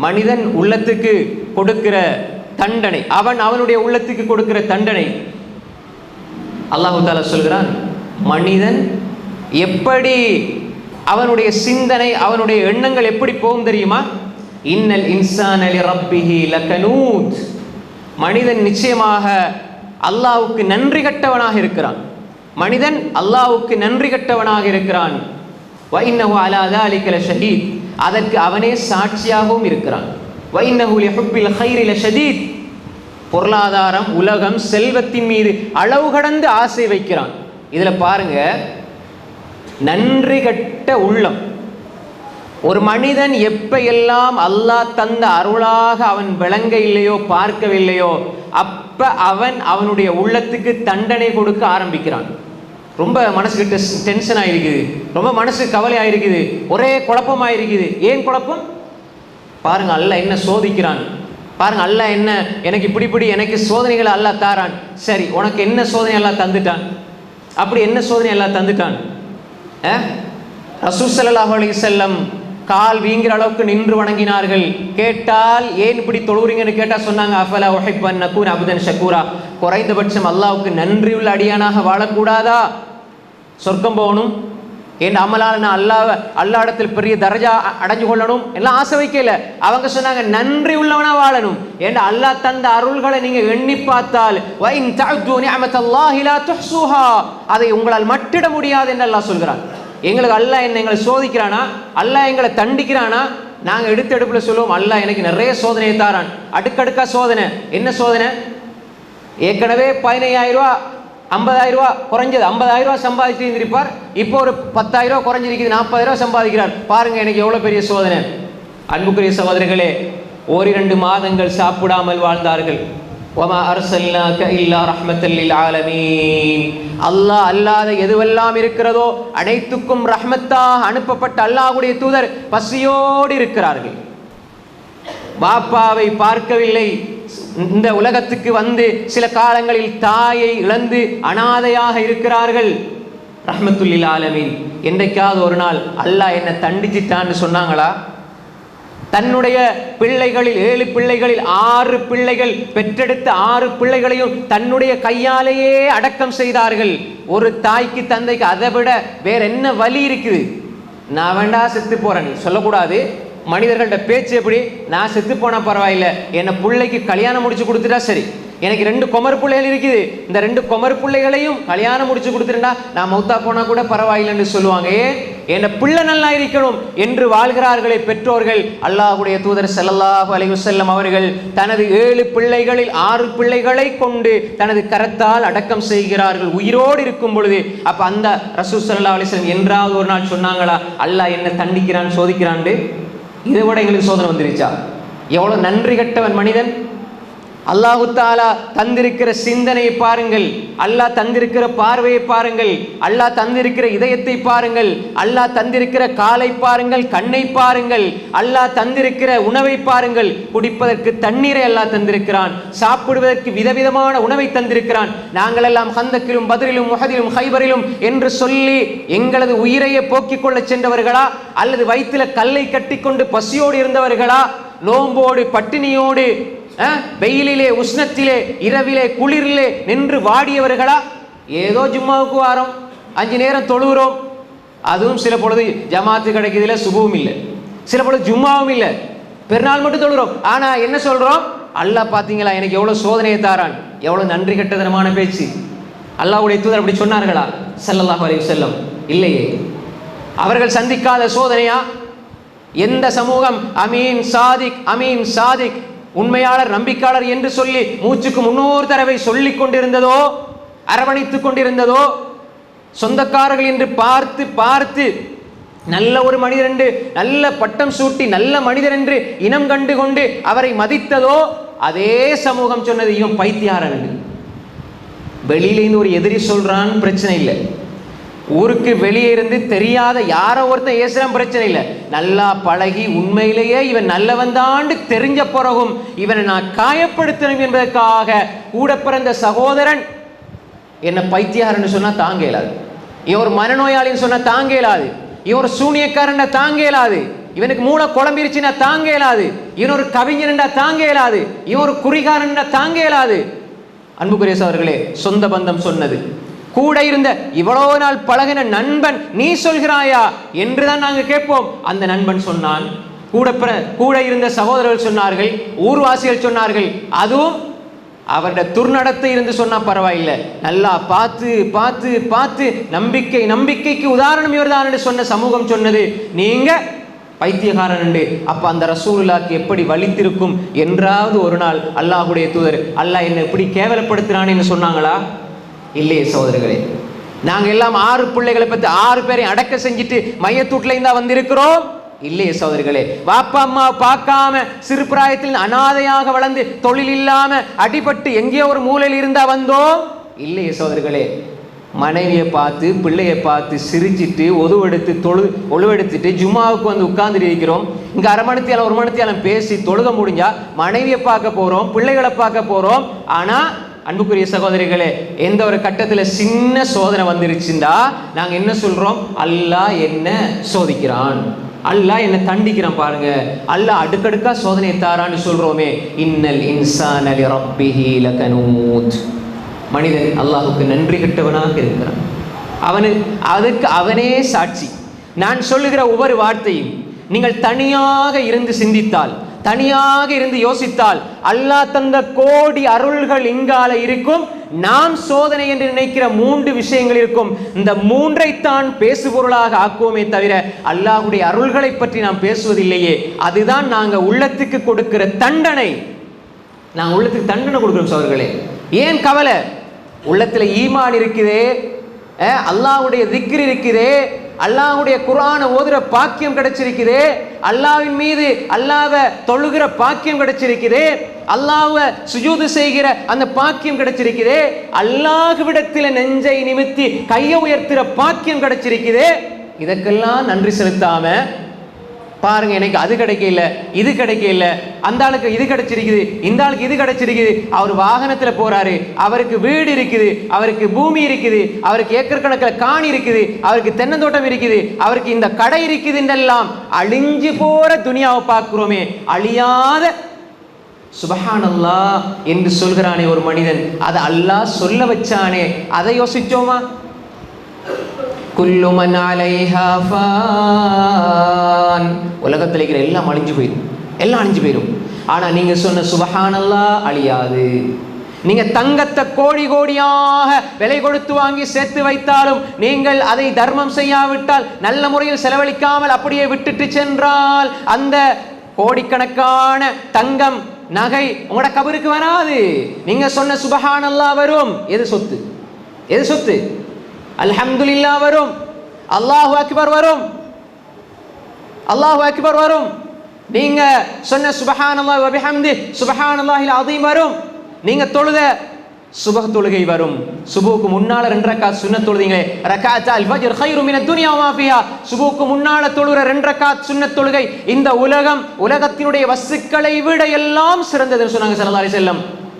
மனிதன் உள்ளத்துக்கு கொடுக்கிற தண்டனை, அவனுடைய உள்ளத்துக்கு கொடுக்கிற தண்டனை. அல்லாஹு தஆலா சொல்கிறான், மனிதன் எப்படி அவனுடைய சிந்தனை, அவனுடைய எண்ணங்கள் எப்படி போகும் தெரியுமா? இன்னல் இன்சான லிரப்பிஹி லகனூத். மனிதன் நிச்சயமாக அல்லாஹ்வுக்கு நன்றி கட்டவனாக இருக்கிறான். மனிதன் அல்லாஹ்வுக்கு நன்றி கட்டவனாக இருக்கிறான். வ இன்னஹு அலா ஸாலிக லஷதீத். அதற்கு அவனே சாட்சியாகவும் இருக்கிறான். வ இன்னஹு லிஹுப்பில் கைரி லஷதீத். பொருளாதாரம், உலகம், செல்வத்தின் மீது அளவு கடந்து ஆசை வைக்கிறான். இதுல பாருங்க, நன்றி கட்ட உள்ளம். ஒரு மனிதன் எப்ப எல்லாம் அல்லாஹ் தந்த அருளாக அவன் விளங்க இல்லையோ, பார்க்கவில்லையோ, அப்ப அவனுடைய உள்ளத்துக்கு தண்டனை கொடுக்க ஆரம்பிக்கிறான். ரொம்ப மனசுக்கு டென்ஷன் ஆயிருக்குது, ரொம்ப மனசு கவலை ஆயிருக்குது, ஒரே குழப்பமாயிருக்குது. ஏன் குழப்பம்? பாருங்க, அல்லாஹ் என்ன சோதிக்கிறான் பாருங்க. அல்லாஹ் என்ன, எனக்கு இப்படி எனக்கு சோதனைகளை அல்லாஹ் தாரான். சரி, உனக்கு என்ன சோதனை எல்லாம் தந்துட்டான்? அப்படி என்ன சோதனை எல்லாம் தந்துட்டான்? ரசூல் ஸல்லல்லாஹு அலைஹி வஸல்லம் கால் வீங்கிற அளவுக்கு நின்று வணங்கினார்கள். கேட்டால் ஏன் இப்படி தொழுறீங்கன்னு கேட்டா சொன்னாங்க, அஃபலா உஹிப்பு அன் நகூன அப்தன் ஷகூரா. குறைந்தபட்சம் அல்லாஹ்வுக்கு நன்றியுள்ள அடியானாக வாழக்கூடாதா? சொர்க்கம் போகணும், என் அமலால் நான் அல்லாஹ் இடத்தில் பெரிய தரஜா அடைஞ்சு கொள்ளணும் எல்லாம் ஆசை வைக்கல. அவங்க சொன்னாங்க, நன்றி உள்ளவனா வாழணும். ஏன்னா அல்லாஹ் தந்த அருள்களை நீங்க எண்ணி பார்த்தால் அதை உங்களால் மட்டிட முடியாது என்று அல்லாஹ் சொல்கிறான். எங்களுக்கு அல்லாஹ் எங்களை சோதிக்கிறானா, அல்லாஹ் எங்களை தண்டிக்கிறானா? நாங்க எடுத்தெடுப்புல சொல்லுவோம், அல்லாஹ் எனக்கு நிறைய சோதனையை தாரான். அடுக்கடுக்கா சோதனை. என்ன சோதனை? ஏற்கனவே 15,000 ரூபா 50,000 ரூபா குறைஞ்சது, 50,000 ரூபா சம்பாதிச்சு இருந்திருப்பார். இப்போ ஒரு 10,000 ரூபா குறைஞ்சிருக்குது, 40,000 ரூபா சம்பாதிக்கிறார். பாருங்க எனக்கு எவ்வளவு பெரிய சோதனை. அன்புக்குரிய சகோதரர்களே, 1-2 மாதங்கள் சாப்பிடாமல் வாழ்ந்தார்கள். வமா அர்சல்னாக இல்லா ரஹ்மத்தல் லில் ஆலமீன். அல்லாஹ் அல்லாத எதுவெல்லாம் இருக்கிறதோ அனைத்துக்கும் ரஹ்மத்தாக அனுப்பப்பட்ட அல்லாஹ்வுடைய தூதர் பசியோடு இருக்கிறார்கள். பாப்பாவை பார்க்கவில்லை. இந்த உலகத்துக்கு வந்து சில காலங்களில் தாயை இழந்து அனாதையாக இருக்கிறார்கள். ரஹ்மத்துல் லில் ஆலமீன். என்றைக்காவது ஒரு நாள் அல்லாஹ் என்ன தண்டிச்சிட்டான்னு சொன்னாங்களா? தன்னுடைய பிள்ளைகளில் 7 பிள்ளைகளில் 6 பிள்ளைகள் பெற்றெடுத்த 6 பிள்ளைகளையும் தன்னுடைய கையாலேயே அடக்கம் செய்தார்கள். ஒரு தாய்க்கு தந்தைக்கு அதை விட வேற என்ன வலி இருக்குது? நான் வேண்டா செத்து போறேன் சொல்லக்கூடாது. மனிதர்கள்ட்ட பேச்சு எப்படி? நான் செத்து போனா பரவாயில்ல, என்ன பிள்ளைக்கு கல்யாணம் முடிச்சு கொடுத்துட்டா சரி. எனக்கு 2 குமர் பிள்ளைகள் இருக்குது, இந்த 2 குமர் பிள்ளைகளையும் கல்யாணம் முடிச்சு கொடுத்துட்டா நான் மௌத்தா போனா கூட பரவாயில்லைன்னு சொல்லுவாங்க. ஏன்? என் பிள்ளை நல்லா இருக்கணும் என்று வாழ்கிறார்களே பெற்றோர்கள். அல்லாஹ்வுடைய தூதர் ஸல்லல்லாஹு அலைஹி வஸல்லம் அவர்கள் தனது 7 பிள்ளைகளில் 6 பிள்ளைகளை கொண்டு தனது கரத்தால் அடக்கம் செய்கிறார்கள் உயிரோடு இருக்கும் பொழுது. அப்ப அந்த ரசூல் ஸல்லல்லாஹு அலைஹி வஸல்லம் என்றாவது ஒரு நாள் சொன்னாங்களா, அல்லாஹ் என்ன தண்டிக்கிறான் சோதிக்கிறான்னு? இதை விட எங்களுக்கு சோதனை வந்துருச்சா? எவ்வளவு நன்றி கட்டவன் மனிதன். அல்லாஹு தஆலா தந்திருக்கிற சிந்தனையை பாருங்கள், அல்லாஹ் தந்திருக்கிற பார்வையை பாருங்கள், அல்லாஹ் தந்திருக்கிற இதயத்தை பாருங்கள், அல்லாஹ் தந்திருக்கிற காலை பாருங்கள், கண்ணை பாருங்கள், அல்லாஹ் தந்திருக்கிற உணவை பாருங்கள். குடிப்பதற்கு தண்ணீரை அல்லாஹ் தந்திருக்கிறான், சாப்பிடுவதற்கு விதவிதமான உணவை தந்திருக்கிறான். நாங்கள் எல்லாம் ஹந்தக்கிலும் பத்ரிலும் உஹதிலும் ஹைபரிலும் என்று சொல்லி எங்களது உயிரையே போக்கிக் கொள்ள சென்றவர்களா, அல்லது வயிற்றில கல்லை கட்டிக்கொண்டு பசியோடு இருந்தவர்களா, நோம்போடு பட்டினியோடு வெயிலிலே உஷ்ணத்திலே இரவிலே குளிரிலே நின்று வாடியவர்களா? ஏதோ ஜும்மாவுக்கு வாரோம், 5 நேரம் தொழுகிறோம், அதுவும் சில பொழுது ஜமாத்து கிடைக்குதுல, சுபுவும் இல்லை, சில பொழுது ஜும்மாவும் இல்லை, பெருநாள் மட்டும் தொழுகிறோம். ஆனா என்ன சொல்றோம்? அல்லாஹ் பாத்தீங்களா எனக்கு எவ்வளவு சோதனையை தாரான். எவ்வளவு நன்றி கெட்டதனமான பேச்சு. அல்லாஹ்வுடைய தூதர் அப்படி சொன்னார்களா ஸல்லல்லாஹு அலைஹி வஸல்லம்? இல்லையே. அவர்கள் சந்திக்காத சோதனையா? எந்த சமூகம் அமீன் சாதிக் அமீன் சாதிக் உண்மையாளர் நம்பிக்கையாளர் என்று சொல்லி மூச்சுக்கு 300 தடவை சொல்லிக் கொண்டிருந்ததோ, அரவணைத்துக் கொண்டிருந்ததோ, சொந்தக்காரர்கள் என்று பார்த்து பார்த்து நல்ல ஒரு மனிதர் என்று நல்ல பட்டம் சூட்டி நல்ல மனிதர் என்று இனம் கண்டு கொண்டு அவரை மதித்ததோ, அதே சமூகம் சொன்னது இவன் பைத்தியாரன் என்று. வெளியிலேருந்து ஒரு எதிரி சொல்றான், பிரச்சனை இல்லை. ஊருக்கு வெளியே இருந்து தெரியாத யாரோ ஒருத்தன் ஏசுறான், பிரச்சனை இல்லை. நல்லா பழகி உண்மையிலேயே இவன் நல்லவன் தாண்டு தெரிஞ்ச பிறகும் இவனை நான் காயப்படுத்தணும் என்பதற்காக கூட பிறந்த சகோதரன் என்ன பைத்தியாரன்னு சொன்னா தாங்க இயலாது, இவன் ஒரு மனநோயாளின்னு சொன்னா தாங்க இயலாது, இவன் ஒரு சூனியக்காரன் தாங்க இயலாது, இவனுக்கு மூளை குழம்பிருச்சுன்னா தாங்க இயலாது, இவன் ஒரு கவிஞன்டா தாங்க இயலாது, இவன் ஒரு குறிகாரன்டா தாங்க இயலாது. அன்புக்குரிய சகோதரர்களே, சொந்த பந்தம் சொன்னது, கூட இருந்த இவ்வளோ நாள் பழகின நண்பன் நீ சொல்கிறாயா என்றுதான் நாங்கள் கேட்போம். அந்த நண்பன் சொன்னான், கூட இருந்த சகோதரர்கள் சொன்னார்கள், ஊர்வாசிகள் சொன்னார்கள், அதுவும் அவருடைய துர்நடத்தை இருந்து சொன்னா பரவாயில்லை, நல்லா பார்த்து பார்த்து பார்த்து நம்பிக்கைக்கு உதாரணம் இவர்தான் என்று சொன்ன சமூகம் சொன்னது, நீங்க பைத்தியகாரன் என்று. அப்ப அந்த ரசூலுல்லாஹ்க்கு எப்படி வலித்திருக்கும் என்றாவது ஒரு நாள் அல்லாஹ்வுடைய தூதர் அல்லாஹ் என்ன எப்படி கேவலப்படுத்துறான்னு சொன்னாங்களா? இல்லையே சகோதரர்களே. நாங்க எல்லாம் 6 பிள்ளைகளை பத்தி 6 பேரையும் அடக்க செஞ்சுட்டு மையத்தூட்டில இருந்தா வந்திருக்கிறோம்? இல்லையே சகோதரர்களே. வாப்பா அம்மா பார்க்காம சிறு பிராயத்தில் அனாதையாக வளர்ந்து தொழில் இல்லாம அடிபட்டு எங்கேயோ ஒரு மூலையில் இருந்தா வந்தோம்? இல்லையே சகோதரர்களே. மனைவியை பார்த்து பிள்ளையை பார்த்து சிரிச்சிட்டு ஒழுவெடுத்துட்டு ஜும்மாவுக்கு வந்து உட்கார்ந்து இருக்கிறோம். இங்க 1/2 மணித்தியாலம் 1 மணித்தியாலம் பேசி தொழுக முடிஞ்சா மனைவியை பார்க்க போறோம், பிள்ளைகளை பார்க்க போறோம். ஆனா அன்புக்குரிய சகோதரிகளே, எந்த ஒரு கட்டத்துல சின்ன சோதனை வந்துருச்சுண்டா நாங்க என்ன சொல்றோம்? அல்லாஹ் என்ன சோதிக்கிறான், அல்லாஹ் என்ன தண்டிக்கிறான் பாருங்க, அல்லாஹ் அடுக்கடுக்கா சோதனை தாரான்னு சொல்றோமே. இன்னல் இன்சான லிரப்பிஹி லகனூத். மனிதன் அல்லாஹுக்கு நன்றி கெட்டவனாக இருக்கிறான். அதுக்கு அவனே சாட்சி. நான் சொல்லுகிற ஒவ்வொரு வார்த்தையும் நீங்கள் தனியாக இருந்து சிந்தித்தால், தனியாக இருந்து யோசித்தால், அல்லாஹ் தந்த கோடி அருள்கள் இங்கால இருக்கும். நாம் சோதனை என்று நினைக்கிற 3 விஷயங்கள் இருக்கும். இந்த 3ஐத்தான் பேசுபொருளாக ஆக்குவோமே தவிர அல்லாஹ்வுடைய அருள்களை பற்றி நாம் பேசுவதில்லையே. அதுதான் நாங்க உள்ளத்துக்கு கொடுக்கிற தண்டனை. நாங்கள் உள்ளத்துக்கு தண்டனை கொடுக்கிறோம் சகோதரர்களே. ஏன் கவலை? உள்ளத்துல ஈமான் இருக்குதே, அல்லாஹ்வுடைய திக்ர் இருக்குதே, அல்லாஹ்வுடைய குர்ஆனை ஓதுற பாக்கியம் கிடைச்சிருக்குதே, அல்லாஹ்வின் மீது அல்லாஹ்வை தொழுகிற பாக்கியம் கிடைச்சிருக்குதே, அல்லாஹ்வை சுஜூது செய்கிற அந்த பாக்கியம் கிடைச்சிருக்குதே, அல்லாஹ்விடத்தில் நெஞ்சை நிமித்தி கையை உயர்த்துற பாக்கியம் கிடைச்சிருக்குதே. இதற்கெல்லாம் நன்றி செலுத்தாம பாருங்க, எனக்கு அது கிடைக்கல, இது கிடைக்கல, அந்த ஆளுக்கு இது கிடைச்சிருக்குது, இந்த ஆளுக்கு இது கிடைச்சிருக்குது. அவர் வாகனத்துல போறாரு, அவருக்கு வீடு இருக்குது, அவருக்கு பூமி இருக்குது, அவருக்கு ஏக்கர் கணக்கில் காணி இருக்குது, அவருக்கு தென்னந்தோட்டம் இருக்குது, அவருக்கு இந்த கடை இருக்குதுன்றெல்லாம் அழிஞ்சு போற துனியாவை பார்க்கிறோமே. அழியாத சுப்ஹானல்லாஹ் என்று சொல்கிறானே ஒரு மனிதன், அதை அல்லாஹ் சொல்ல வச்சானே, அதை யோசிச்சோமா? குல்லு மன் அலைஹா ஃபான். உலகத்தில் இருக்கிற எல்லாம் அழிஞ்சு போயிடும், எல்லாம் அழிஞ்சு போயிடும். ஆனா நீங்க சொன்ன சுப்ஹானல்லாஹ் அழியாது. நீங்க தங்கத்தை கோடி கோடியாக விலை கொடுத்து வாங்கி சேர்த்து வைத்தாலும், நீங்கள் அதை தர்மம் செய்யாவிட்டால், நல்ல முறையில் செலவழிக்காமல் அப்படியே விட்டுட்டு சென்றால், அந்த கோடிக்கணக்கான தங்கம் நகை உங்களோட கபருக்கு வராது. நீங்க சொன்ன சுப்ஹானல்லாஹ் வரும். எது சொத்து? எது சொத்து? அல்ஹம்துலில்லாஹ் வரும், அல்லாஹு அக்பர் வரும், அல்லாஹு அக்பர் வரும். நீங்க சொன்ன சுப்ஹானல்லாஹி வ பிஹம்தி சுப்ஹானல்லாஹில் அஸீம் வரும். நீங்க தொழுத சுபஹ் தொழுகை வரும். சுபுக்கு முன்னால 2 ரக்காத் சுன்னத் தொழுதீங்களே, ரக்காத்தல் ஃபஜ்ர் கைரு மினத் துன்யா வமா ஃபிஹா. சுபுக்கு முன்னால தொழுற 2 ரக்காத் சுன்னத் தொழுகை இந்த உலகத்தினுடைய வஸ்துக்களை விட எல்லாம் சிறந்ததுன்னு சொன்னாங்க ஸல்லல்லாஹு அலைஹி வஸல்லம்.